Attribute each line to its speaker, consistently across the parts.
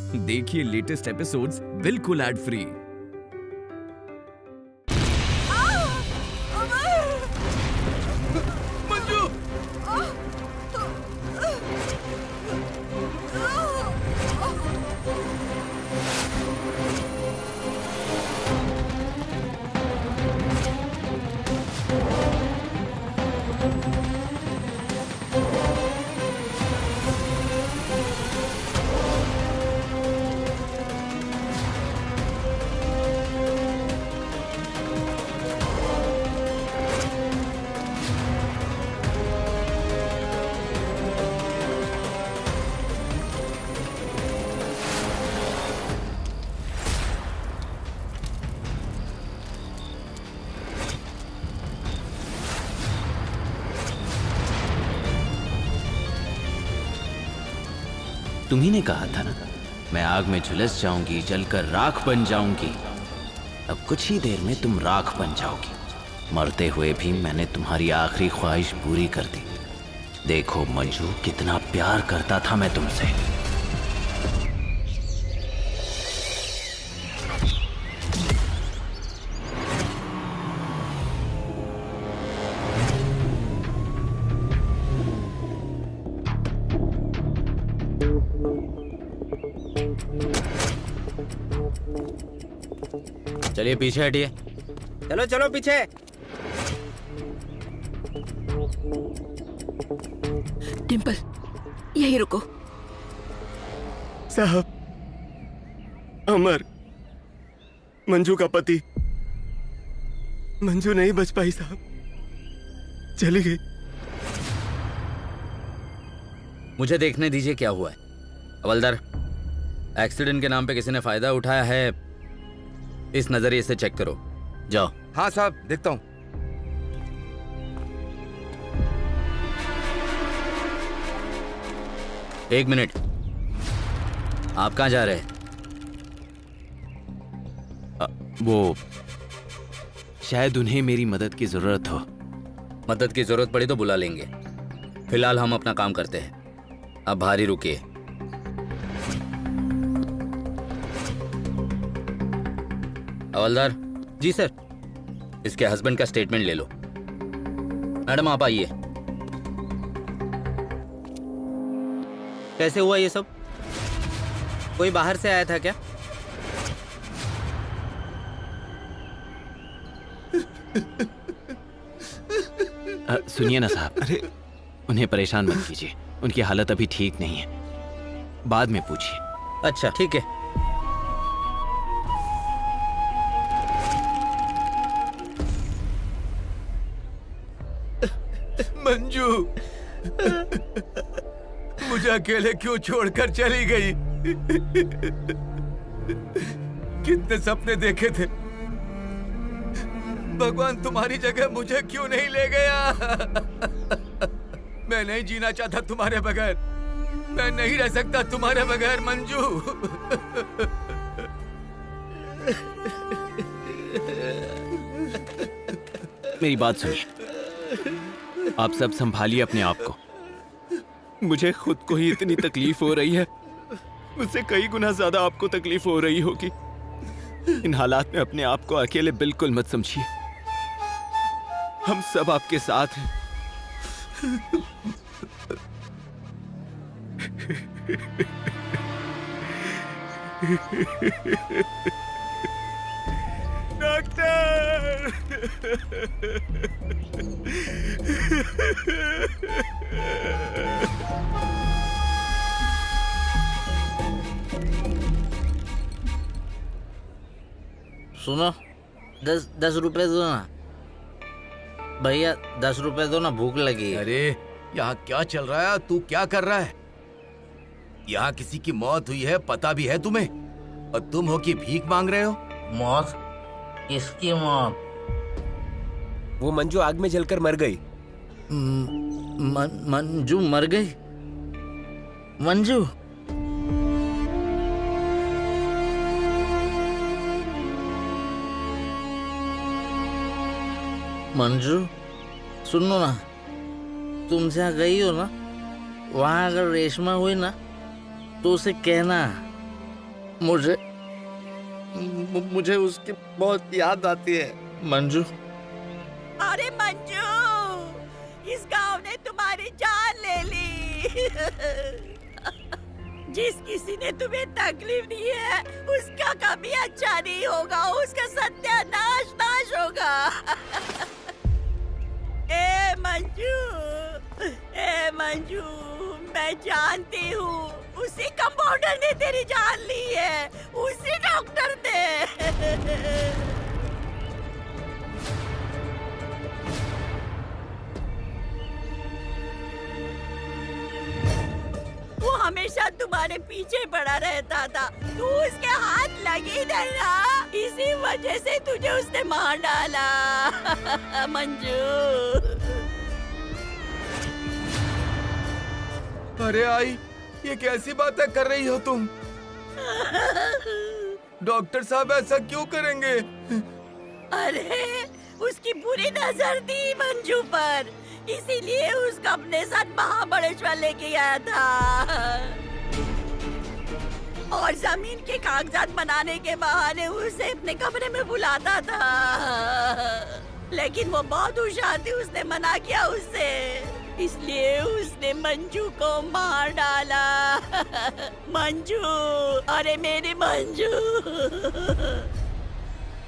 Speaker 1: देखिए latest episodes बिल्कुल ad free.
Speaker 2: Manju!
Speaker 3: तुम्ही ने कहा था ना, मैं आग में झुलस जाऊंगी, जलकर राख बन जाऊंगी। अब कुछ ही देर में तुम राख बन जाओगी। मरते हुए भी मैंने तुम्हारी आखिरी ख्वाहिश पूरी कर दी। देखो मंजू, कितना प्यार करता था मैं तुमसे।
Speaker 4: चलिए पीछे हटिए।
Speaker 2: चलो चलो पीछे।
Speaker 5: डिम्पल, यही रुको।
Speaker 6: साहब, अमर, मंजू का पति। मंजू नहीं बच पाई साहब, चली गई।
Speaker 4: मुझे देखने दीजिए क्या हुआ है। हवलदार, एक्सीडेंट के नाम पे किसी ने फायदा उठाया है, इस नजरिए से चेक करो। जाओ।
Speaker 2: हाँ साहब, देखता हूँ।
Speaker 4: एक मिनट, आप कहाँ जा रहे हैं?
Speaker 3: वो शायद उन्हें मेरी मदद की जरूरत हो।
Speaker 4: मदद की जरूरत पड़ी तो बुला लेंगे। फिलहाल हम अपना काम करते हैं। अब बाहर ही रुकिए। हवलदार
Speaker 2: जी सर।
Speaker 4: इसके हस्बैंड का स्टेटमेंट ले लो। मैडम आप आइए।
Speaker 2: कैसे हुआ ये सब? कोई बाहर से आया था क्या?
Speaker 3: सुनिए ना साहब, अरे उन्हें परेशान मत कीजिए, उनकी हालत अभी ठीक नहीं है, बाद में पूछिए।
Speaker 2: अच्छा ठीक है।
Speaker 7: मंजू, मुझे अकेले क्यों छोड़कर चली गई? कितने सपने देखे थे। भगवान तुम्हारी जगह मुझे क्यों नहीं ले गया? मैं नहीं जीना चाहता तुम्हारे बगैर। मैं नहीं रह सकता तुम्हारे बगैर मंजू।
Speaker 3: मेरी बात सुनिए, आप सब संभालिए अपने आप को।
Speaker 6: मुझे खुद को ही इतनी तकलीफ हो रही है, मुझसे कई गुना ज्यादा आपको तकलीफ हो रही होगी। इन हालात में अपने आप को अकेले बिल्कुल मत समझिए, हम सब आपके साथ हैं। डॉक्टर!
Speaker 8: सुनो, 10 रुपए दो ना भैया, 10 रुपए दो ना, भूख लगी है।
Speaker 7: अरे यहाँ क्या चल रहा है? तू क्या कर रहा है? यहाँ किसी की मौत हुई है, पता भी है तुम्हें? और तुम हो कि भीख मांग रहे हो?
Speaker 8: मौत? किसकी मौत?
Speaker 2: वो मंजू आग में जलकर मर गई।
Speaker 8: मंजू मर गई? मंजू? मंजू सुनो ना, तुम जहाँ गई हो ना, वहाँ अगर रेशमा हुई ना तो उसे कहना मुझे उसकी बहुत याद आती है। मंजू,
Speaker 5: अरे मंजू, इस गांव ने तुम्हारी जान ले ली। जिस किसी ने तुम्हें तकलीफ दी है उसका कभी अच्छा नहीं होगा, उसका सत्यानाश नाश होगा। ए मंजू, मैं जानती हूँ उसी कंपाउंडर ने तेरी जान ली है, उसी डॉक्टर ने। वो हमेशा तुम्हारे पीछे पड़ा रहता था, तू उसके हाथ लगी नहीं ना, इसी वजह से तुझे उसने मार डाला। मंजू,
Speaker 7: अरे आई, ये कैसी बातें कर रही हो तुम? डॉक्टर साहब ऐसा क्यों करेंगे?
Speaker 5: अरे उसकी बुरी नजर थी मंजू पर, इसीलिए उसका अपने साथ महाबलेश्वर लेके आया था और जमीन के कागजात बनाने के बहाने उसे अपने कमरे में बुलाता था, लेकिन वो बहुत होशियार थी, उसने मना किया उससे, इसलिए उसने मंजू को मार डाला। मंजू, अरे मेरी मंजू।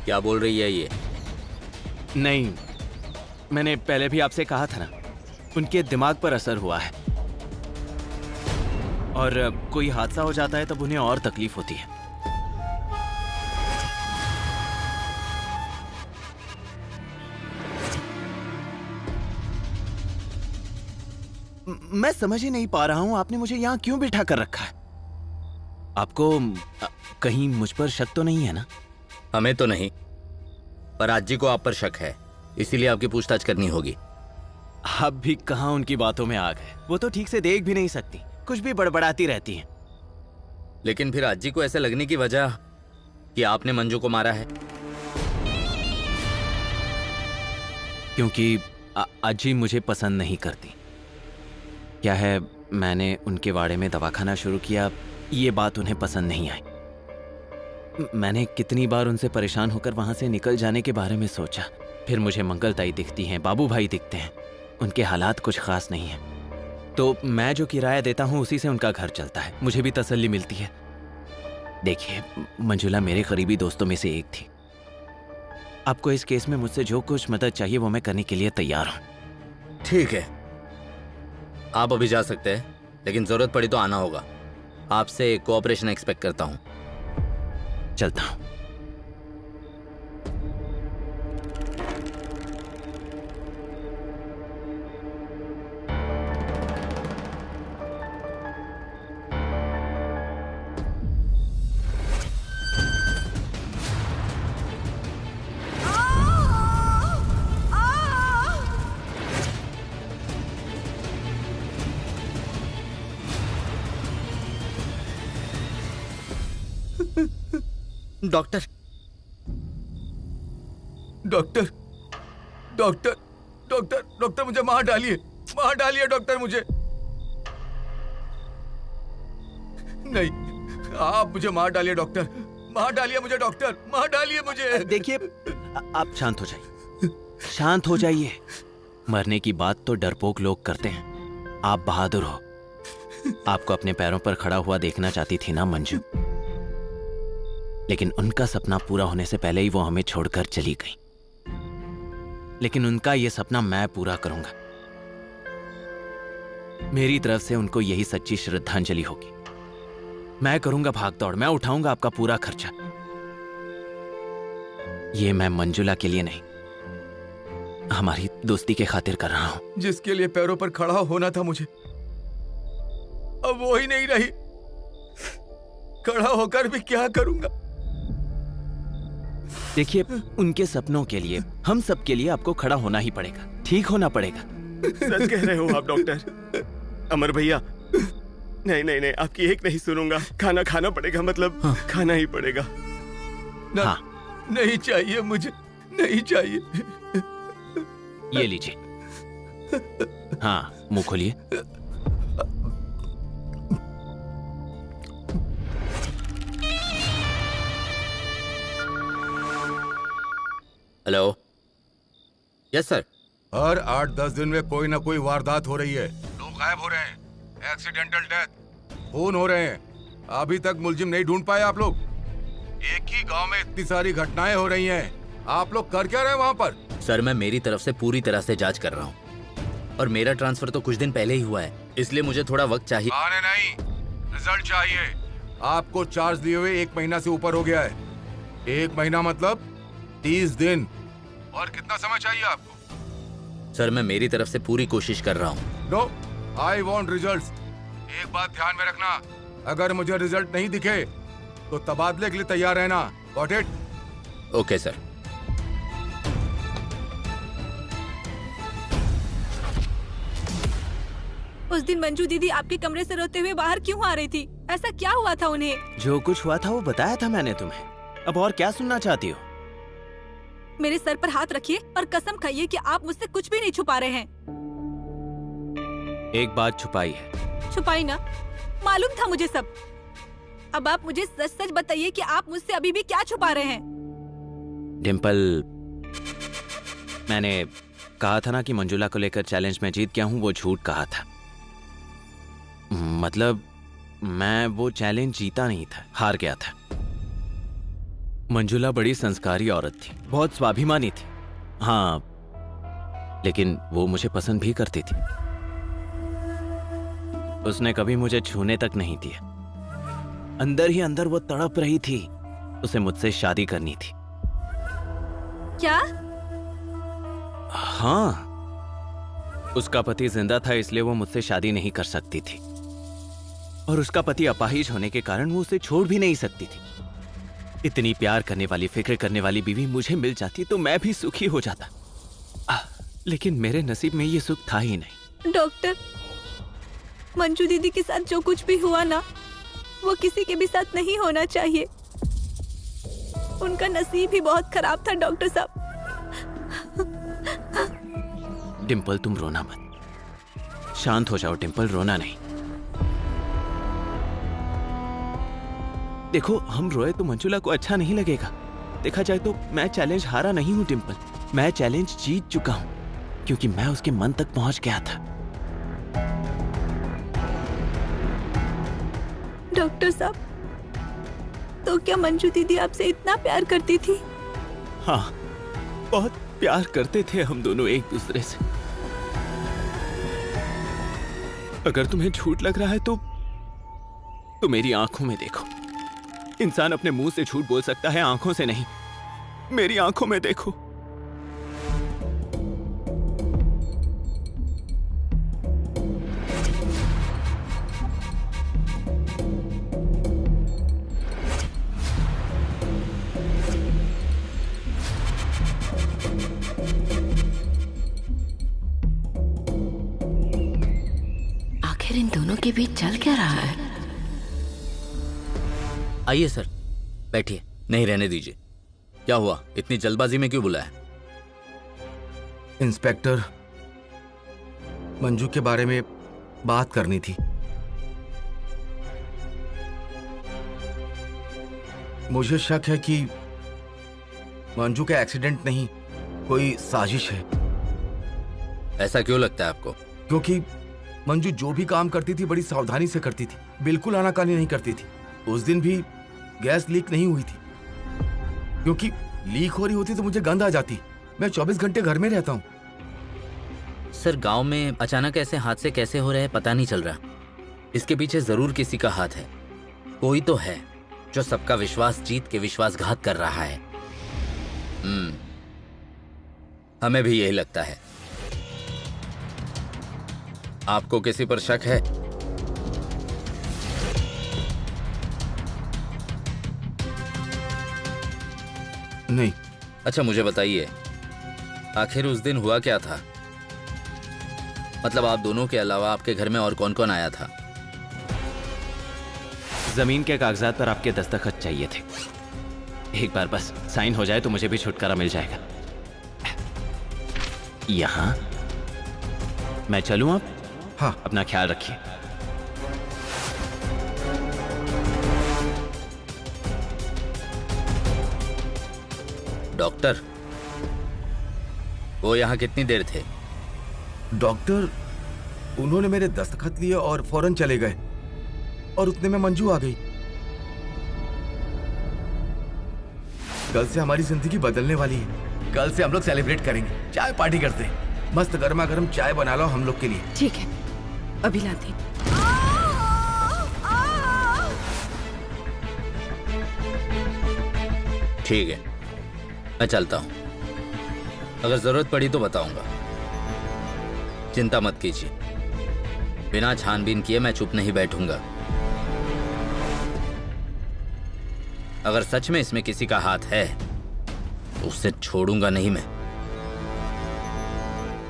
Speaker 4: क्या बोल रही है ये?
Speaker 6: नहीं, मैंने पहले भी आपसे कहा था ना, उनके दिमाग पर असर हुआ है और कोई हादसा हो जाता है तब उन्हें और तकलीफ होती है। मैं समझ ही नहीं पा रहा हूं आपने मुझे यहां क्यों बिठा कर रखा है। आपको कहीं मुझ पर शक तो नहीं है ना?
Speaker 4: हमें तो नहीं, पर आज जी को आप पर शक है, इसीलिए आपकी पूछताछ करनी होगी।
Speaker 6: आप भी कहां उनकी बातों में आ गए। वो तो ठीक से देख भी नहीं सकती, कुछ भी बड़बड़ाती रहती हैं।
Speaker 4: लेकिन फिर आज जी को ऐसे लगने की वजह कि आपने मंजू को मारा है?
Speaker 6: क्योंकि अजी मुझे पसंद नहीं करती। क्या है, मैंने उनके वाड़े में दवाखाना शुरू किया, ये बात उन्हें पसंद नहीं आई। मैंने कितनी बार उनसे परेशान होकर वहां से निकल जाने के बारे में सोचा। फिर मुझे मंगलताई दिखती हैं, बाबू भाई दिखते हैं, उनके हालात कुछ खास नहीं हैं। तो मैं जो किराया देता हूं उसी से उनका घर चलता है, मुझे भी तसल्ली मिलती है। देखिए, मंजुला मेरे करीबी दोस्तों में से एक थी। आपको इस केस में मुझसे जो कुछ मदद चाहिए वो मैं करने के लिए तैयार हूं।
Speaker 4: ठीक है, आप अभी जा सकते हैं, लेकिन जरूरत पड़ी तो आना होगा। आपसे कोऑपरेशन एक्सपेक्ट करता हूं।
Speaker 6: चलता हूं।
Speaker 4: Doctor,
Speaker 7: doctor, doctor, doctor, doctor, मुझे मार डालिए, मार डालिए डॉक्टर मुझे। नहीं, आप मुझे मार डालिए डॉक्टर, मार डालिए मुझे डॉक्टर, मार डालिए मुझे।
Speaker 6: देखिए, आप शांत हो जाइए, शांत हो जाइए। मरने की बात तो डरपोक लोग करते हैं, आप बहादुर हो। आपको अपने पैरों पर खड़ा हुआ देखना चाहती थी ना मंजू, लेकिन उनका सपना पूरा होने से पहले ही वो हमें छोड़कर चली गई। लेकिन उनका ये सपना मैं पूरा करूंगा। मेरी तरफ से उनको यही सच्ची श्रद्धांजलि होगी। मैं करूंगा भागदौड़, मैं उठाऊंगा आपका पूरा खर्चा। ये मैं मंजुला के लिए नहीं, हमारी दोस्ती के खातिर कर रहा हूं।
Speaker 7: जिसके लिए पैरों पर खड़ा होना था मुझे, अब वो ही नहीं रही। खड़ा होकर भी क्या करूंगा?
Speaker 6: देखिए, उनके सपनों के लिए, हम सब के लिए आपको खड़ा होना ही पड़ेगा, ठीक होना पड़ेगा।
Speaker 9: सच कह रहे हो आप डॉक्टर। अमर भैया, नहीं नहीं नहीं, आपकी एक नहीं सुनूंगा। खाना खाना पड़ेगा, मतलब खाना ही पड़ेगा।
Speaker 6: हाँ,
Speaker 7: नहीं चाहिए मुझे, नहीं चाहिए।
Speaker 6: ये लीजिए। हाँ, मुंह खोलिए।
Speaker 4: हेलो। Yes sir.
Speaker 7: हर 8-10 दिन में कोई ना कोई वारदात हो रही है, लोग गायब हो रहे हैं, एक्सीडेंटल डेथ, खून हो रहे हैं। अभी तक मुलजिम नहीं ढूंढ पाए आप लोग। एक ही गांव में इतनी सारी घटनाएं हो रही हैं, आप लोग कर क्या रहे हैं वहाँ पर?
Speaker 4: सर मैं मेरी तरफ से पूरी तरह से जांच कर रहा हूँ और मेरा ट्रांसफर तो कुछ दिन पहले ही हुआ है, इसलिए मुझे थोड़ा वक्त चाहिए।
Speaker 7: आने नहीं, रिजल्ट चाहिए। आपको चार्ज लिए हुए 1 महीना से ऊपर हो गया है। 1 महीना मतलब 30 दिन। और कितना समय चाहिए आपको?
Speaker 4: सर मैं मेरी तरफ से पूरी कोशिश कर रहा हूँ।
Speaker 7: No, I want result. एक बात ध्यान में रखना, अगर मुझे रिजल्ट नहीं दिखे तो तबादले के लिए तैयार रहना। Got it?
Speaker 4: Okay sir.
Speaker 10: उस दिन मंजू दीदी आपके कमरे से रोते हुए बाहर क्यों आ रही थी? ऐसा क्या हुआ था उन्हें?
Speaker 3: जो कुछ हुआ था वो बताया था मैंने तुम्हें, अब और क्या सुनना चाहती हो?
Speaker 10: मेरे सर पर हाथ रखिए और कसम खाइए कि आप मुझसे कुछ भी नहीं छुपा रहे हैं।
Speaker 3: एक बात छुपाई है।
Speaker 10: छुपाई ना, मालूम था मुझे सब। अब आप मुझे सच सच बताइए कि आप मुझसे अभी भी क्या छुपा रहे हैं?
Speaker 3: डिम्पल, मैंने कहा था ना कि मंजुला को लेकर चैलेंज में जीत गया हूं, वो झूठ कहा था। मतलब मैं वो चैलेंज जीता नहीं था, हार गया था। मंजुला बड़ी संस्कारी औरत थी, बहुत स्वाभिमानी थी। हाँ, लेकिन वो मुझे पसंद भी करती थी। उसने कभी मुझे छूने तक नहीं दिया। अंदर ही अंदर वो तड़प रही थी, उसे मुझसे शादी करनी थी।
Speaker 10: क्या?
Speaker 3: हाँ, उसका पति जिंदा था इसलिए वो मुझसे शादी नहीं कर सकती थी, और उसका पति अपाहिज होने के कारण वो उसे छोड़ भी नहीं सकती थी। इतनी प्यार करने वाली, फिक्र करने वाली बीवी मुझे मिल जाती तो मैं भी सुखी हो जाता। लेकिन मेरे नसीब में ये सुख था ही नहीं।
Speaker 10: डॉक्टर, मंजू दीदी के साथ जो कुछ भी हुआ ना, वो किसी के भी साथ नहीं होना चाहिए। उनका नसीब ही बहुत खराब था डॉक्टर साहब।
Speaker 3: डिम्पल, तुम रोना मत, शांत हो जाओ। डिम्पल, रोना नहीं। देखो, हम रोए तो मंजुला को अच्छा नहीं लगेगा। देखा जाए तो मैं चैलेंज हारा नहीं हूं डिम्पल, मैं चैलेंज जीत चुका हूं, क्योंकि मैं उसके मन तक पहुंच गया था।
Speaker 10: डॉक्टर साहब, तो क्या मंजू दीदी आपसे इतना प्यार करती थी?
Speaker 6: हाँ, बहुत प्यार करते थे हम दोनों एक दूसरे से। अगर तुम्हें झूठ लग रहा है तो मेरी आंखों में देखो। इंसान अपने मुंह से झूठ बोल सकता है, आंखों से नहीं। मेरी आंखों में देखो।
Speaker 11: आखिर इन दोनों के बीच चल क्या रहा है?
Speaker 4: आइए सर, बैठिए। नहीं, रहने दीजिए। क्या हुआ, इतनी जल्दबाजी में क्यों बुलाया?
Speaker 7: इंस्पेक्टर, मंजू के बारे में बात करनी थी। मुझे शक है कि मंजू का एक्सीडेंट नहीं, कोई साजिश है।
Speaker 4: ऐसा क्यों लगता है आपको?
Speaker 7: क्योंकि मंजू जो भी काम करती थी बड़ी सावधानी से करती थी, बिल्कुल आनाकानी नहीं करती थी। उस दिन भी गैस लीक नहीं हुई थी, क्योंकि लीक हो रही होती तो मुझे गंध आ जाती। मैं 24 घंटे घर में रहता हूँ।
Speaker 4: सर, गांव में अचानक ऐसे हादसे कैसे हो रहे हैं पता नहीं चल रहा। इसके पीछे जरूर किसी का हाथ है। कोई तो है जो सबका विश्वास जीत के विश्वासघात कर रहा है। हमें भी यही लगता है। आपको किसी पर शक है?
Speaker 7: नहीं।
Speaker 4: अच्छा, मुझे बताइए, आखिर उस दिन हुआ क्या था? मतलब आप दोनों के अलावा आपके घर में और कौन कौन आया था?
Speaker 3: जमीन के कागजात पर आपके दस्तखत चाहिए थे। एक बार बस साइन हो जाए तो मुझे भी छुटकारा मिल जाएगा। यहां मैं चलूं अब?
Speaker 7: हाँ।
Speaker 3: अपना ख्याल रखिए।
Speaker 4: डॉक्टर, वो यहाँ कितनी देर थे?
Speaker 7: डॉक्टर, उन्होंने मेरे दस्तखत लिए और फौरन चले गए और उतने में मंजू आ गई। कल से हमारी जिंदगी बदलने वाली है। कल से हम लोग सेलिब्रेट करेंगे, चाय पार्टी करते हैं। मस्त गर्मा गर्म चाय बना लो हम लोग के लिए।
Speaker 11: ठीक है, अभी लाती।
Speaker 4: ठीक है, मैं चलता हूँ। अगर जरूरत पड़ी तो बताऊंगा। चिंता मत कीजिए, बिना छानबीन किए मैं चुप नहीं बैठूंगा। अगर सच में इसमें किसी का हाथ है तो उसे छोड़ूंगा नहीं मैं।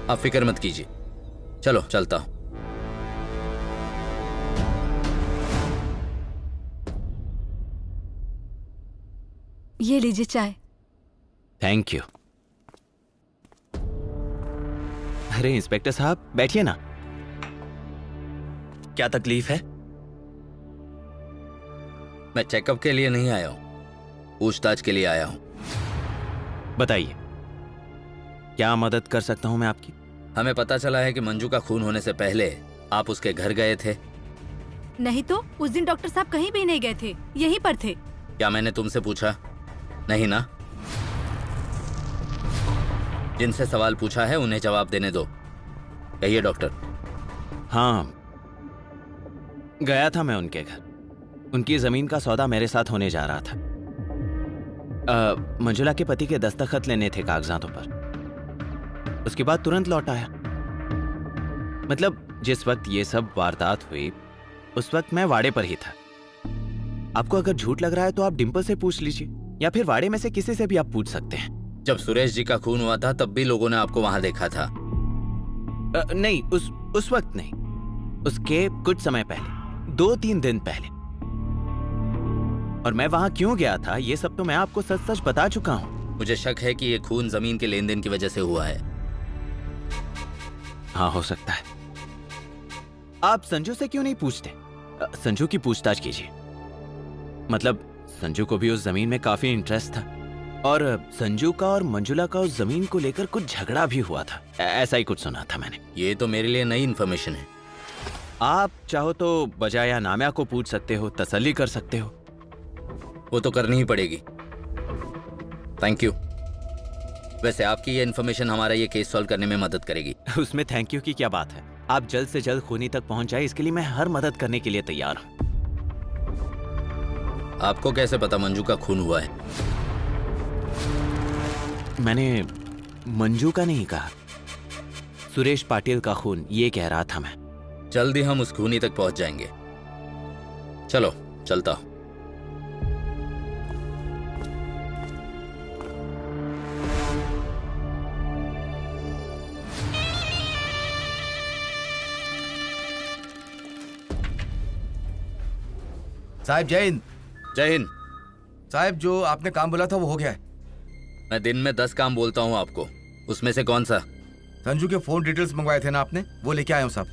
Speaker 4: आप फिक्र मत कीजिए। चलो चलता हूं।
Speaker 10: ये लीजिए चाय।
Speaker 3: Thank you. अरे इंस्पेक्टर साहब, बैठिए ना। क्या तकलीफ है?
Speaker 4: मैं चेकअप के लिए नहीं आया हूं, पूछताछ के लिए आया हूं।
Speaker 3: बताइए, क्या मदद कर सकता हूं मैं आपकी?
Speaker 4: हमें पता चला है कि मंजू का खून होने से पहले आप उसके घर गए थे।
Speaker 10: नहीं तो उस दिन डॉक्टर साहब कहीं भी नहीं गए थे, यहीं पर थे।
Speaker 4: क्या मैंने तुमसे पूछा? नहीं ना? जिनसे सवाल पूछा है उन्हें जवाब देने दो। कहिए डॉक्टर।
Speaker 3: हाँ, गया था मैं उनके घर। उनकी जमीन का सौदा मेरे साथ होने जा रहा था। मंजुला के पति के दस्तखत लेने थे कागजातों पर। उसके बाद तुरंत लौट आया। मतलब जिस वक्त ये सब वारदात हुई उस वक्त मैं वाड़े पर ही था। आपको अगर झूठ लग रहा है तो आप डिंपल से पूछ लीजिए, या फिर वाड़े में से किसी से भी आप पूछ सकते हैं।
Speaker 4: जब सुरेश जी का खून हुआ था तब भी लोगों ने आपको वहां देखा था?
Speaker 3: नहीं, उस वक्त नहीं, उसके कुछ समय पहले, 2-3 दिन पहले। और मैं वहां क्यों गया था ये सब तो मैं आपको सच सच बता चुका हूं।
Speaker 4: मुझे शक है कि ये खून जमीन के लेन देन की वजह से हुआ है।
Speaker 3: हाँ, हो सकता है। आप संजू से क्यों नहीं पूछते? संजू की पूछताछ कीजिए। मतलब संजू को भी उस जमीन में काफी इंटरेस्ट था, और संजू का और मंजुला का उस जमीन को लेकर कुछ झगड़ा भी हुआ था, ऐसा ही कुछ सुना था मैंने।
Speaker 4: ये तो मेरे लिए नई इन्फॉर्मेशन है।
Speaker 3: आप चाहो तो बजाय या नामिया को पूछ सकते हो, तसल्ली कर सकते हो।
Speaker 4: वो तो करनी ही पड़ेगी। Thank you. वैसे आपकी ये इन्फॉर्मेशन हमारा ये केस सॉल्व करने में मदद करेगी।
Speaker 3: उसमें थैंक यू की क्या बात है। आप जल्द से जल्द खूनी तक पहुंच जाए, इसके लिए मैं हर मदद करने के लिए तैयार हूं।
Speaker 4: आपको कैसे पता मंजू का खून हुआ है?
Speaker 3: मैंने मंजू का नहीं कहा, सुरेश पाटिल का खून ये कह रहा था मैं।
Speaker 4: जल्दी हम उस खूनी तक पहुंच जाएंगे। चलो चलता हूं।
Speaker 7: साहब जय हिंद।
Speaker 4: जय हिंद।
Speaker 7: साहब जो आपने काम बोला था वो हो गया है।
Speaker 4: मैं दिन में 10 काम बोलता हूं आपको, उसमें से कौन सा?
Speaker 7: संजू के फोन डिटेल्स मंगवाए थे ना आपने, वो लेके आया हूं साहब।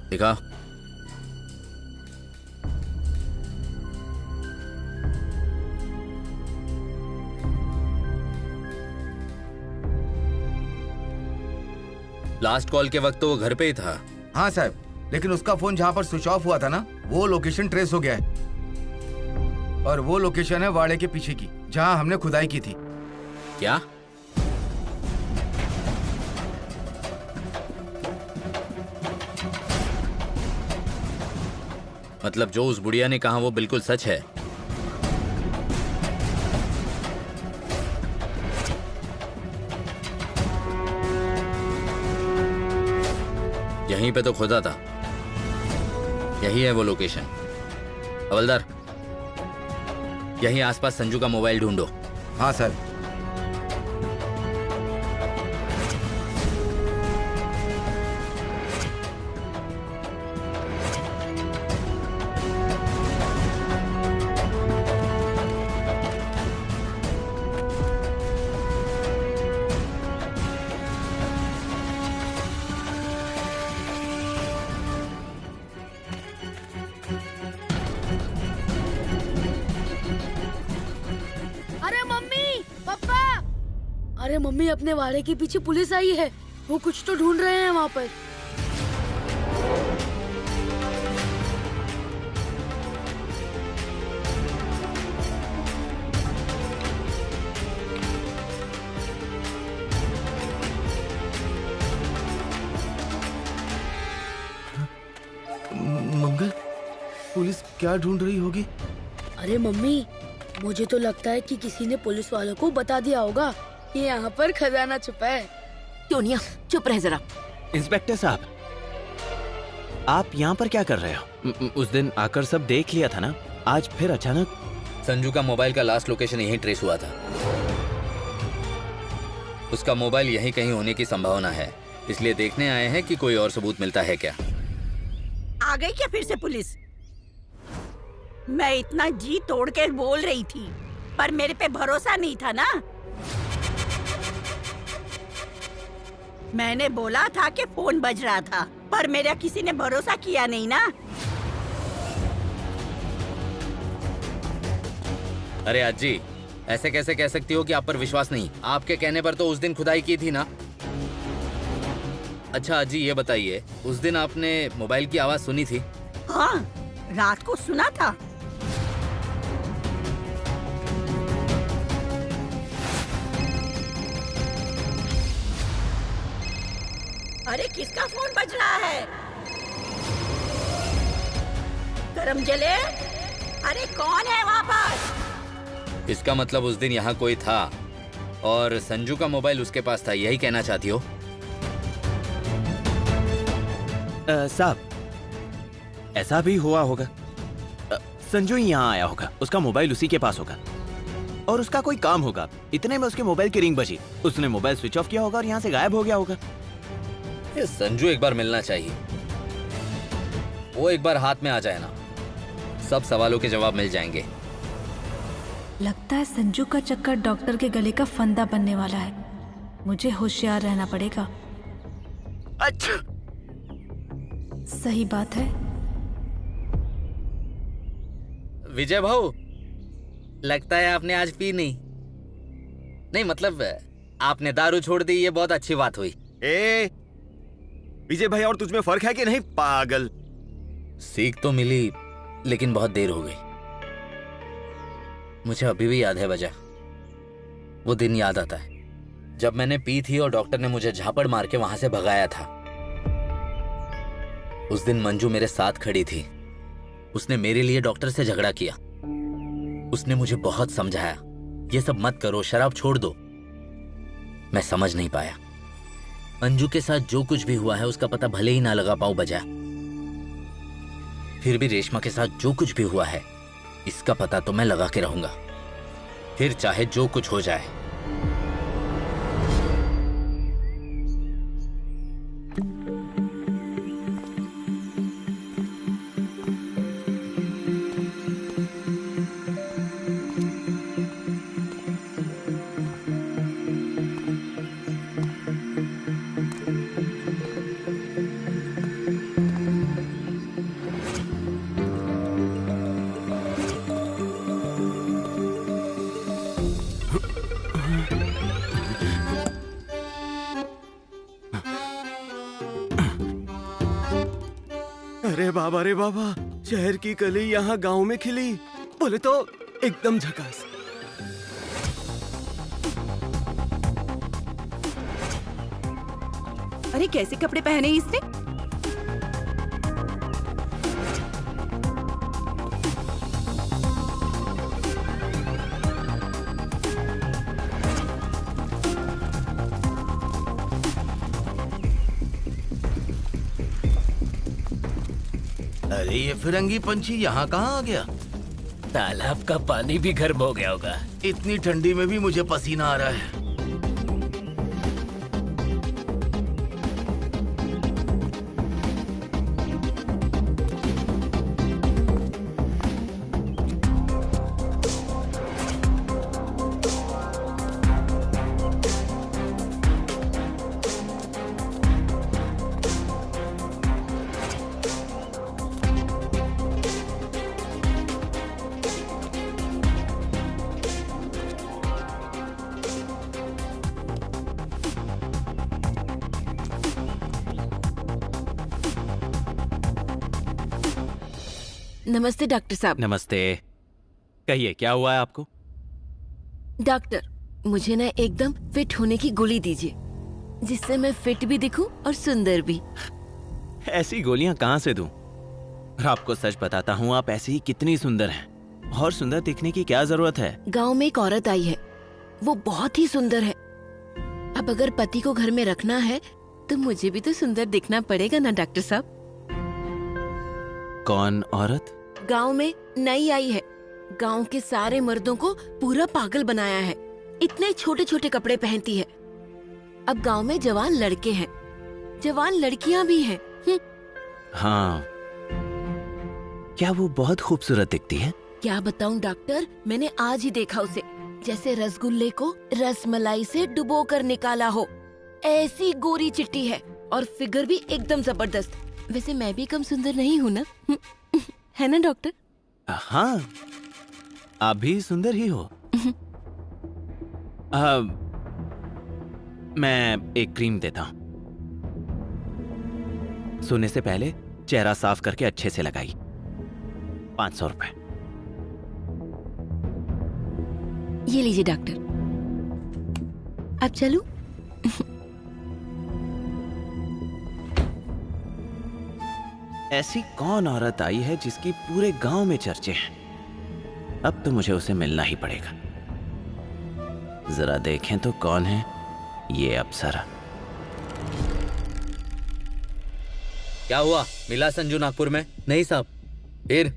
Speaker 4: दिखा। लास्ट कॉल के वक्त तो वो घर पे ही था।
Speaker 7: हाँ साहब, लेकिन उसका फोन जहाँ पर स्विच ऑफ हुआ था ना, वो लोकेशन ट्रेस हो गया है, और वो लोकेशन है वाड़े के पीछे की, जहाँ हमने खुदाई की थी।
Speaker 4: क्या? मतलब जो उस बुढ़िया ने कहा वो बिल्कुल सच है? यहीं पे तो खुदा था। यही है वो लोकेशन। हवलदार, यहीं आसपास संजू का मोबाइल ढूंढो।
Speaker 7: हाँ सर।
Speaker 12: अरे मम्मी, अपने वाड़े के पीछे पुलिस आई है। वो कुछ तो ढूंढ रहे हैं वहाँ पर।
Speaker 6: मंगल, पुलिस क्या ढूंढ रही होगी?
Speaker 12: अरे मम्मी, मुझे तो लगता है कि किसी ने पुलिस वालों को बता दिया होगा कि यहाँ पर खजाना छुपा है।
Speaker 11: टोनिया, चुप रह जरा।
Speaker 3: इंस्पेक्टर साहब, आप यहाँ पर क्या कर रहे हो? उस दिन आकर सब देख लिया था ना, आज फिर अचानक?
Speaker 4: संजू का मोबाइल का लास्ट लोकेशन यहीं ट्रेस हुआ था। उसका मोबाइल यहीं कहीं होने की संभावना है, इसलिए देखने आए हैं कि कोई और सबूत मिलता है क्या।
Speaker 5: आ गई क्या फिर से पुलिस? मैं इतना जी तोड़ के बोल रही थी, पर मेरे पे भरोसा नहीं था ना। मैंने बोला था कि फोन बज रहा था, पर मेरा किसी ने भरोसा किया नहीं ना।
Speaker 4: अरे आजी, ऐसे कैसे कह सकती हो कि आप पर विश्वास नहीं? आपके कहने पर तो उस दिन खुदाई की थी ना। अच्छा आजी, ये बताइए, उस दिन आपने मोबाइल की आवाज सुनी थी?
Speaker 5: हाँ, रात को सुना था। अरे किसका फोन बज रहा है? गरम जले? अरे कौन है वहाँ पर?
Speaker 4: इसका मतलब उस दिन यहाँ कोई था और संजू का मोबाइल उसके पास था, यही कहना चाहती हो?
Speaker 3: साहब, ऐसा भी हुआ होगा। संजू ही यहाँ आया होगा, उसका मोबाइल उसी के पास होगा और उसका कोई काम होगा। इतने में उसके मोबाइल की रिंग बजी, उसने मोबाइल स्विच ऑफ किया होगा और यहाँ से गायब हो गया होगा।
Speaker 4: ये संजू एक बार मिलना चाहिए, वो एक बार हाथ में आ जाए ना, सब सवालों के जवाब मिल जाएंगे।
Speaker 10: लगता है संजू का चक्कर डॉक्टर के गले का फंदा बनने वाला है। मुझे होशियार रहना पड़ेगा।
Speaker 3: अच्छा,
Speaker 10: सही बात है।
Speaker 4: विजय भाऊ, लगता है आपने आज पी नहीं मतलब आपने दारू छोड़ दी, ये बहुत अच्छी बात हुई।
Speaker 9: विजय भाई और तुझमें फर्क है कि नहीं पागल?
Speaker 4: सीख तो मिली, लेकिन बहुत देर हो गई। मुझे अभी भी याद है वजह, वो दिन याद आता है जब मैंने पी थी और डॉक्टर ने मुझे झापड़ मार के वहां से भगाया था। उस दिन मंजू मेरे साथ खड़ी थी, उसने मेरे लिए डॉक्टर से झगड़ा किया। उसने मुझे बहुत समझाया, ये सब मत करो, शराब छोड़ दो। मैं समझ नहीं पाया। मंजू के साथ जो कुछ भी हुआ है उसका पता भले ही ना लगा पाऊं बजाय, फिर भी रेशमा के साथ जो कुछ भी हुआ है इसका पता तो मैं लगा के रहूंगा, फिर चाहे जो कुछ हो जाए।
Speaker 9: अरे बाबा, शहर की कली यहाँ गांव में खिली, बोले तो एकदम झकास।
Speaker 10: अरे कैसे कपड़े पहने इसने?
Speaker 7: अरे ये फिरंगी पंछी यहाँ कहाँ आ गया?
Speaker 13: तालाब का पानी भी गर्म हो गया होगा।
Speaker 7: इतनी ठंडी में भी मुझे पसीना आ रहा है।
Speaker 11: नमस्ते डॉक्टर साहब।
Speaker 3: नमस्ते। कहिए क्या हुआ है आपको?
Speaker 11: डॉक्टर, मुझे ना एकदम फिट होने की गोली दीजिए, जिससे मैं फिट भी दिखूं और सुंदर भी।
Speaker 3: ऐसी गोलियां कहाँ से दूं? और आपको सच बताता हूँ, आप ऐसी ही कितनी सुंदर हैं। और सुंदर दिखने की क्या जरूरत है?
Speaker 11: गांव में एक औरत आई है, वो बहुत ही सुंदर है। अब अगर पति को घर में रखना है तो मुझे भी तो सुंदर दिखना पड़ेगा ना डॉक्टर साहब।
Speaker 3: कौन औरत?
Speaker 11: गांव में नई आई है, गांव के सारे मर्दों को पूरा पागल बनाया है। इतने छोटे छोटे कपड़े पहनती है। अब गांव में जवान लड़के हैं, जवान लड़कियां भी हैं।
Speaker 3: हाँ, क्या वो बहुत खूबसूरत दिखती है?
Speaker 11: क्या बताऊं डॉक्टर, मैंने आज ही देखा उसे, जैसे रसगुल्ले को रसमलाई से डुबो कर निकाला हो। ऐसी गोरी चिट्टी है और फिगर भी एकदम जबरदस्त। वैसे मैं भी कम सुंदर नहीं हूँ ना? है ना डॉक्टर?
Speaker 3: हाँ, आप भी सुंदर ही हो। मैं एक क्रीम देता हूँ। सोने से पहले चेहरा साफ करके अच्छे से लगाई। 500 रुपए।
Speaker 11: ये लीजिए डॉक्टर। अब चलूं?
Speaker 3: ऐसी कौन औरत आई है जिसकी पूरे गांव में चर्चे हैं? अब तो मुझे उसे मिलना ही पड़ेगा। जरा देखें तो कौन है ये अप्सरा।
Speaker 4: क्या हुआ? मिला संजू नागपुर में? नहीं साहब। फिर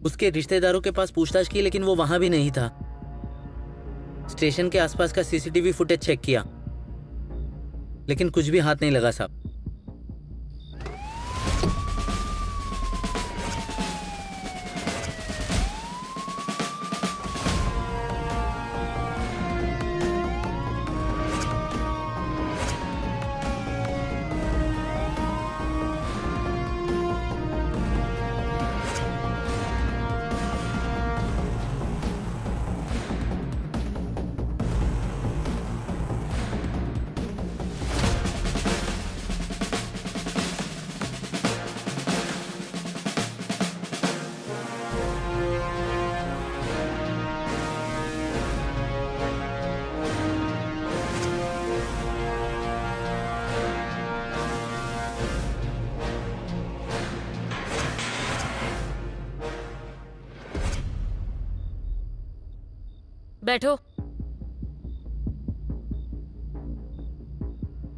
Speaker 4: उसके रिश्तेदारों के पास पूछताछ की, लेकिन वो वहां भी नहीं था। स्टेशन के आसपास का सीसीटीवी फुटेज चेक किया, लेकिन कुछ भी हाथ नहीं लगा साहब।
Speaker 14: बैठो।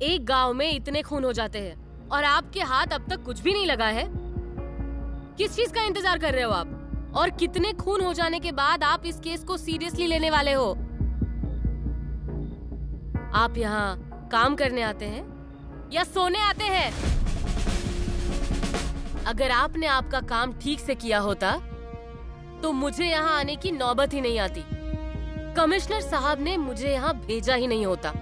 Speaker 14: एक गांव में इतने खून हो जाते हैं और आपके हाथ अब तक कुछ भी नहीं लगा है। किस चीज का इंतजार कर रहे हो आप? और कितने खून हो जाने के बाद आप इस केस को सीरियसली लेने वाले हो? आप यहाँ काम करने आते हैं या सोने आते हैं? अगर आपने आपका काम ठीक से किया होता तो मुझे यहाँ आने की नौबत ही नहीं आती। कमिश्नर साहब ने मुझे यहाँ भेजा ही नहीं होता।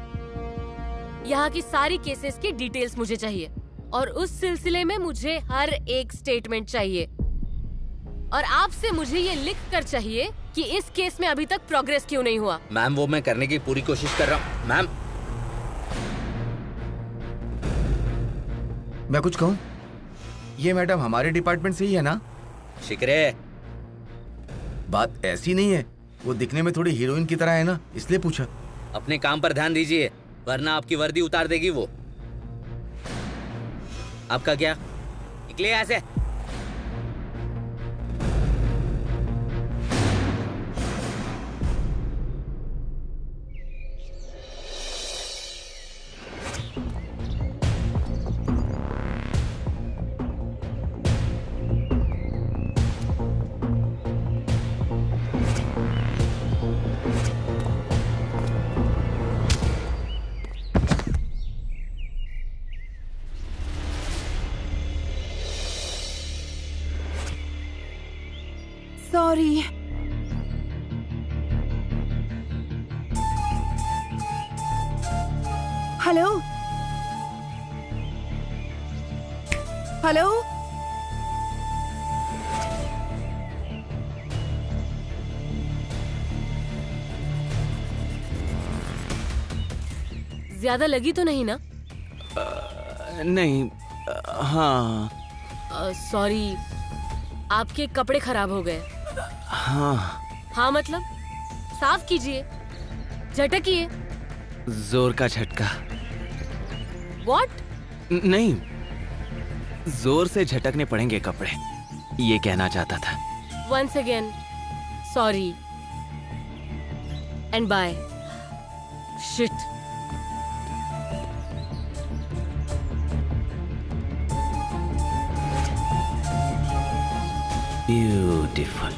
Speaker 14: यहाँ की सारी केसेस की डिटेल्स मुझे चाहिए और उस सिलसिले में मुझे हर एक स्टेटमेंट चाहिए। और आपसे मुझे ये लिख कर चाहिए कि इस केस में अभी तक प्रोग्रेस क्यों नहीं हुआ।
Speaker 4: मैम, वो मैं करने की पूरी कोशिश कर रहा हूँ। मैम,
Speaker 15: मैं कुछ कहूँ? ये मैडम हमारे डिपार्टमेंट से ही है ना?
Speaker 4: शिकरे,
Speaker 15: बात ऐसी नहीं है, वो दिखने में थोड़ी हीरोइन की तरह है ना, इसलिए पूछा।
Speaker 4: अपने काम पर ध्यान दीजिए, वरना आपकी वर्दी उतार देगी वो। आपका क्या? निकले यहाँ से।
Speaker 10: सॉरी। हेलो हेलो,
Speaker 14: ज्यादा लगी तो नहीं ना?
Speaker 3: नहीं। हाँ।
Speaker 14: सॉरी, आपके कपड़े खराब हो गए।
Speaker 3: हाँ।
Speaker 14: हाँ मतलब साफ कीजिए, झटकिए।
Speaker 3: जोर का झटका।
Speaker 14: What?
Speaker 3: नहीं, जोर से झटकने पड़ेंगे कपड़े, ये कहना चाहता था।
Speaker 14: Once again, sorry and bye. Shit.
Speaker 3: Beautiful.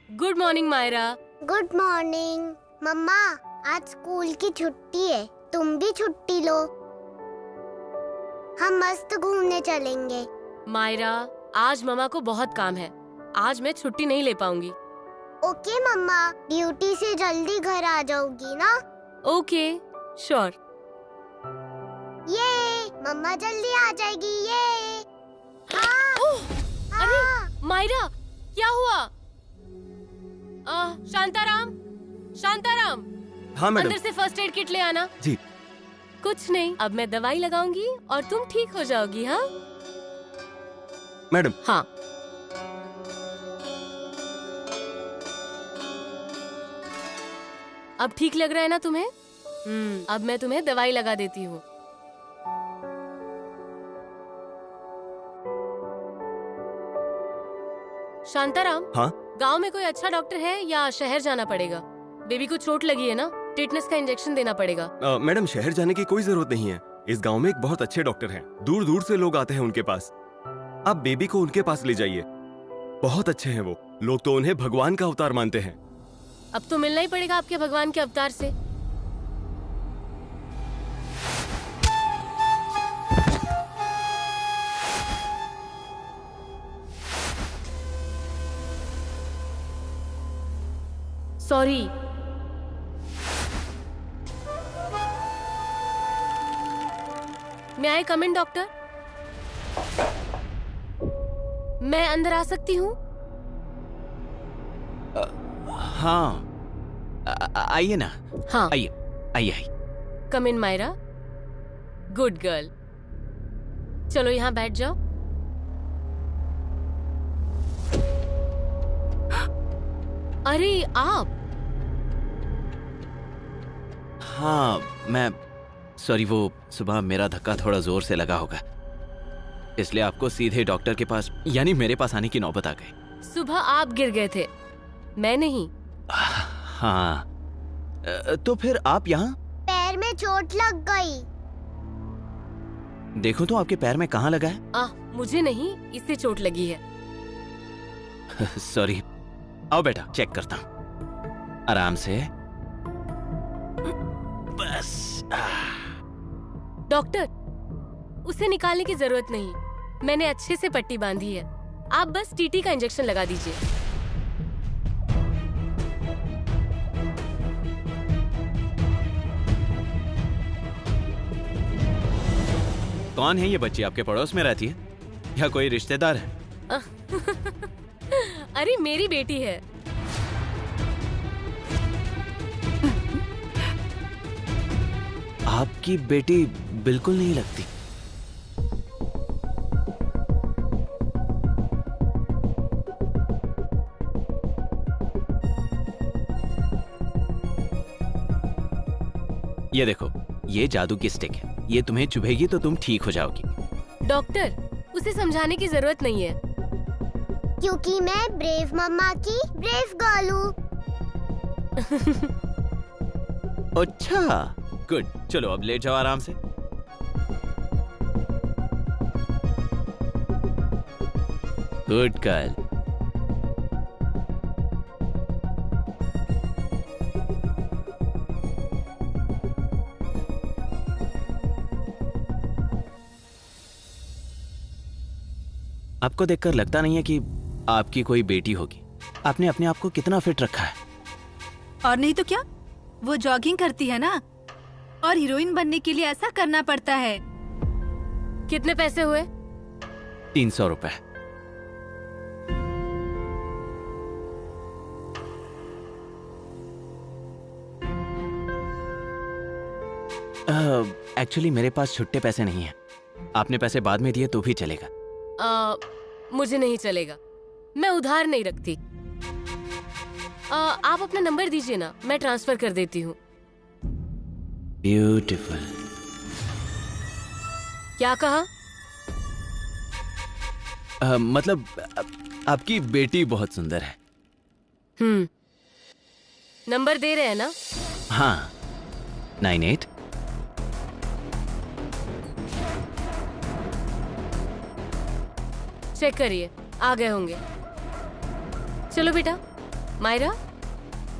Speaker 14: Good morning, Myra.
Speaker 16: Good morning. मम्मा, आज स्कूल की छुट्टी है, तुम भी छुट्टी लो। हम मस्त घूमने चलेंगे।
Speaker 14: मायरा, आज मम्मा को बहुत काम है, आज मैं छुट्टी नहीं ले पाऊंगी।
Speaker 16: ओके मम्मा, ड्यूटी से जल्दी घर आ जाओगी ना?
Speaker 14: Okay, sure.
Speaker 16: ये मम्मा जल्दी आ जाएगी। ये
Speaker 14: अरे मायरा, क्या हुआ? शांताराम, शांताराम।
Speaker 9: हाँ मैडम।
Speaker 14: अंदर से फर्स्ट एड किट ले आना।
Speaker 9: जी।
Speaker 14: कुछ नहीं, अब मैं दवाई लगाऊंगी और तुम ठीक हो जाओगी। हाँ
Speaker 9: मैडम।
Speaker 14: हाँ। अब ठीक लग रहा है ना तुम्हें? अब मैं तुम्हें दवाई लगा देती हूँ। शांताराम।
Speaker 9: हाँ?
Speaker 14: गांव में कोई अच्छा डॉक्टर है या शहर जाना पड़ेगा? बेबी को चोट लगी है ना, टिटनेस का इंजेक्शन देना पड़ेगा।
Speaker 9: मैडम, शहर जाने की कोई जरूरत नहीं है। इस गांव में एक बहुत अच्छे डॉक्टर हैं, दूर दूर से लोग आते हैं उनके पास। आप बेबी को उनके पास ले जाइए, बहुत अच्छे हैं वो। लोग तो उन्हें भगवान का अवतार मानते हैं।
Speaker 14: अब तो मिलना ही पड़ेगा आपके भगवान के अवतार से। सॉरी। मैं आई कम इन डॉक्टर? मैं अंदर आ सकती हूँ?
Speaker 3: हाँ, आइए ना।
Speaker 14: हाँ
Speaker 3: आइए आइए आइए।
Speaker 14: कम इन मायरा, गुड गर्ल। चलो यहाँ बैठ जाओ। अरे आप?
Speaker 3: हाँ मैं सॉरी, वो सुबह मेरा धक्का थोड़ा जोर से लगा होगा, इसलिए आपको सीधे डॉक्टर के पास यानी मेरे पास आने की नौबत आ गई।
Speaker 14: सुबह आप गिर गए थे, मैं नहीं।
Speaker 3: हाँ, तो फिर आप यहाँ?
Speaker 16: पैर में चोट लग गई।
Speaker 3: देखो तो आपके पैर में कहाँ लगा है?
Speaker 14: मुझे नहीं, इससे चोट लगी है।
Speaker 3: सॉरी, आओ बेटा चेक करता हूँ। आराम से, बस।
Speaker 14: डॉक्टर, उसे निकालने की जरूरत नहीं, मैंने अच्छे से पट्टी बांधी है। आप बस टीटी का इंजेक्शन लगा दीजिए।
Speaker 3: कौन है ये बच्ची? आपके पड़ोस में रहती है या कोई रिश्तेदार है?
Speaker 14: अरे मेरी बेटी है।
Speaker 3: आपकी बेटी बिल्कुल नहीं लगती। ये देखो, ये जादू की स्टिक है, ये तुम्हें चुभेगी तो तुम ठीक हो जाओगी।
Speaker 14: डॉक्टर, उसे समझाने की जरूरत नहीं है,
Speaker 16: क्योंकि मैं ब्रेव मम्मा की ब्रेव गर्ल हूँ।
Speaker 3: अच्छा, गुड। चलो अब लेट जाओ आराम से। Good girl. आपको देखकर लगता नहीं है कि आपकी कोई बेटी होगी। आपने अपने आप को कितना फिट रखा है।
Speaker 10: और नहीं तो क्या, वो जॉगिंग करती है ना, और हीरोइन बनने के लिए ऐसा करना पड़ता है।
Speaker 14: कितने पैसे हुए?
Speaker 3: 300 रुपए। एक्चुअली मेरे पास छुट्टे पैसे नहीं हैं। आपने पैसे बाद में दिए तो भी चलेगा।
Speaker 14: मुझे नहीं चलेगा, मैं उधार नहीं रखती। आप अपना नंबर दीजिए ना, मैं ट्रांसफर कर देती हूँ।
Speaker 3: ब्यूटीफुल।
Speaker 14: क्या कहा?
Speaker 3: मतलब आपकी बेटी बहुत सुंदर है।
Speaker 14: नंबर दे रहे हैं ना?
Speaker 3: हाँ, 98।
Speaker 14: चेक करिए, आ गए होंगे। चलो बेटा, मायरा,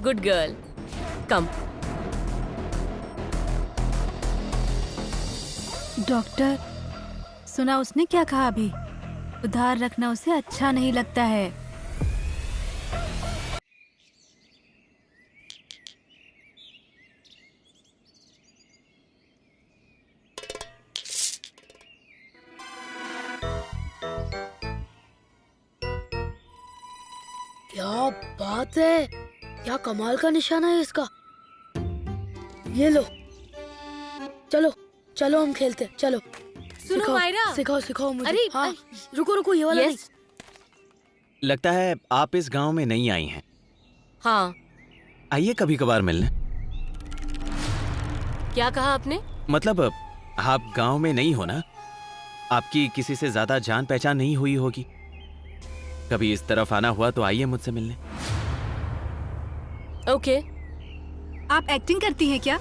Speaker 14: गुड गर्ल, कम।
Speaker 10: डॉक्टर, सुना उसने क्या कहा अभी? उधार रखना उसे अच्छा नहीं लगता है।
Speaker 12: क्या बात है, क्या कमाल का निशाना है इसका। ये लो, चलो चलो हम खेलते, चलो।
Speaker 14: सुनो मायरा,
Speaker 12: सिखाओ सिखाओ मुझे।
Speaker 14: अरे
Speaker 12: हाँ, रुको रुको, ये वाला नहीं।
Speaker 3: लगता है आप इस गांव में नई आई हैं।
Speaker 14: हाँ।
Speaker 3: आइए कभी कभार मिलने।
Speaker 14: क्या कहा आपने?
Speaker 3: मतलब आप गांव में नहीं हो ना, आपकी किसी से ज्यादा जान पहचान नहीं हुई होगी। कभी इस तरफ आना हुआ तो आइए मुझसे मिलने।
Speaker 14: ओके।
Speaker 10: आप एक्टिंग करती हैं क्या?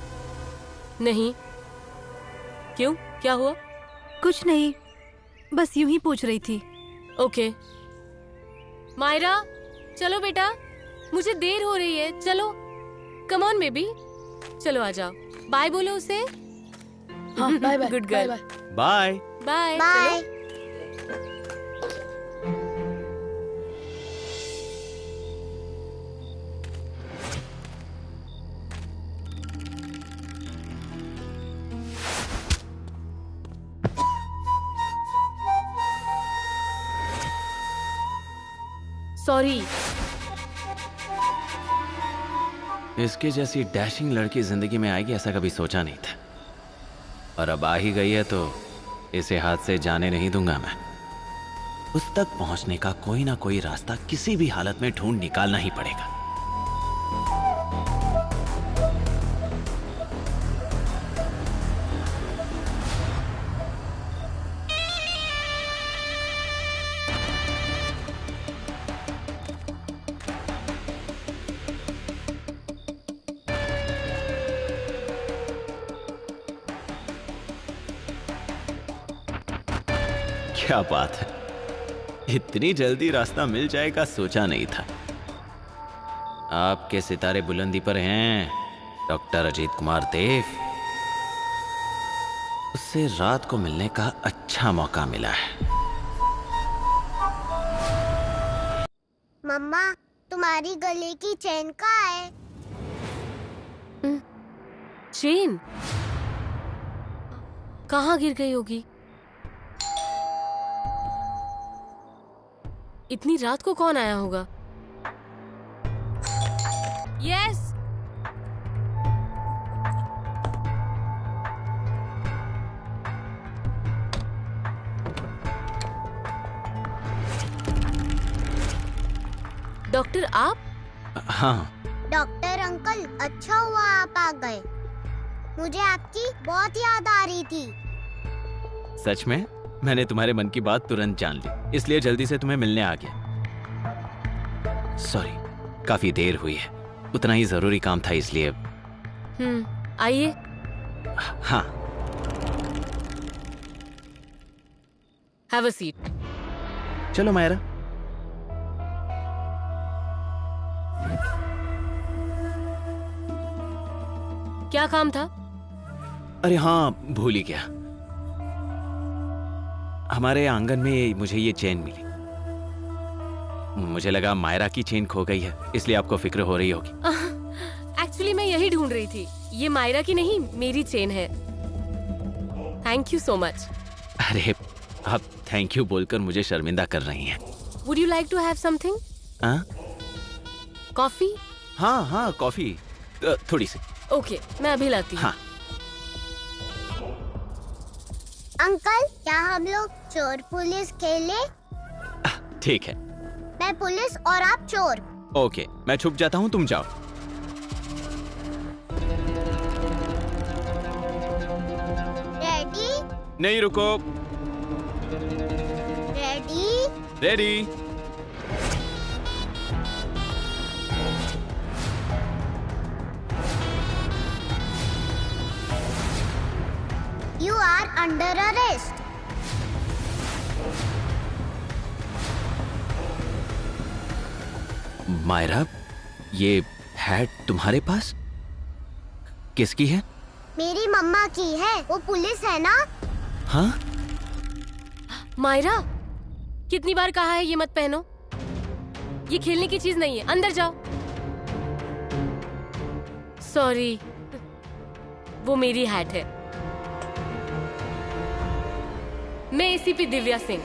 Speaker 14: नहीं। क्यों, क्या हुआ?
Speaker 10: कुछ नहीं, बस यूं ही पूछ रही थी।
Speaker 14: ओके। मायरा, चलो बेटा, मुझे देर हो रही है, चलो। कम ऑन बेबी, चलो आ जाओ। बाय बोलो उसे।
Speaker 12: हाँ, bye bye.
Speaker 14: Good girl.
Speaker 3: Bye
Speaker 14: bye.
Speaker 16: Bye.
Speaker 14: Sorry.
Speaker 3: इसके जैसी डैशिंग लड़की जिंदगी में आएगी ऐसा कभी सोचा नहीं था, और अब आ ही गई है तो इसे हाथ से जाने नहीं दूंगा मैं। उस तक पहुंचने का कोई ना कोई रास्ता किसी भी हालत में ढूंढ निकालना ही पड़ेगा। क्या बात है, इतनी जल्दी रास्ता मिल जाएगा सोचा नहीं था। आपके सितारे बुलंदी पर हैं डॉक्टर अजीत कुमार देव। उससे रात को मिलने का अच्छा मौका मिला है।
Speaker 16: मम्मा, तुम्हारी गले की चेन कहाँ है?
Speaker 14: चेन कहाँ गिर गई होगी? इतनी रात को कौन आया होगा? यस। डॉक्टर आप?
Speaker 3: हाँ।
Speaker 16: डॉक्टर अंकल, अच्छा हुआ आप आ गए। मुझे आपकी बहुत याद आ रही थी।
Speaker 3: सच में? मैंने तुम्हारे मन की बात तुरंत जान ली, इसलिए जल्दी से तुम्हें मिलने आ गया। सॉरी, काफी देर हुई है, उतना ही जरूरी काम था इसलिए।
Speaker 14: आइए।
Speaker 3: हाँ।
Speaker 14: Have a seat.
Speaker 3: चलो मायरा।
Speaker 14: क्या काम था?
Speaker 3: अरे हाँ, भूल ही गया। हमारे आंगन में मुझे ये चेन मिली। मुझे लगा मायरा की चेन खो गई है, इसलिए आपको फिक्र हो रही होगी।
Speaker 14: एक्चुअली मैं यही ढूंढ रही थी। ये मायरा की नहीं, मेरी चेन है। Thank you so much.
Speaker 3: अरे आप थैंक यू बोलकर मुझे शर्मिंदा कर रही हैं।
Speaker 14: Would you like to have something? Coffee?
Speaker 3: हाँ हाँ, कॉफी थोड़ी सी।
Speaker 14: ओके, मैं अभी लाती हूँ।
Speaker 3: हाँ।
Speaker 16: अंकल, क्या हम लोग चोर पुलिस खेले?
Speaker 6: ठीक है।
Speaker 16: मैं पुलिस और आप चोर।
Speaker 6: ओके, मैं छुप जाता हूँ, तुम जाओ।
Speaker 16: रेडी?
Speaker 6: नहीं, रुको।
Speaker 16: Ready?
Speaker 6: Ready.
Speaker 16: You are under arrest.
Speaker 3: Myra, ये हैट तुम्हारे पास किसकी है?
Speaker 16: मेरी मम्मा की है, वो पुलिस है ना।
Speaker 3: हाँ?
Speaker 14: मायरा, कितनी बार कहा है ये मत पहनो। ये खेलने की चीज नहीं है, अंदर जाओ। सॉरी, वो मेरी हैट है। मैं एसीपी दिव्या सिंह।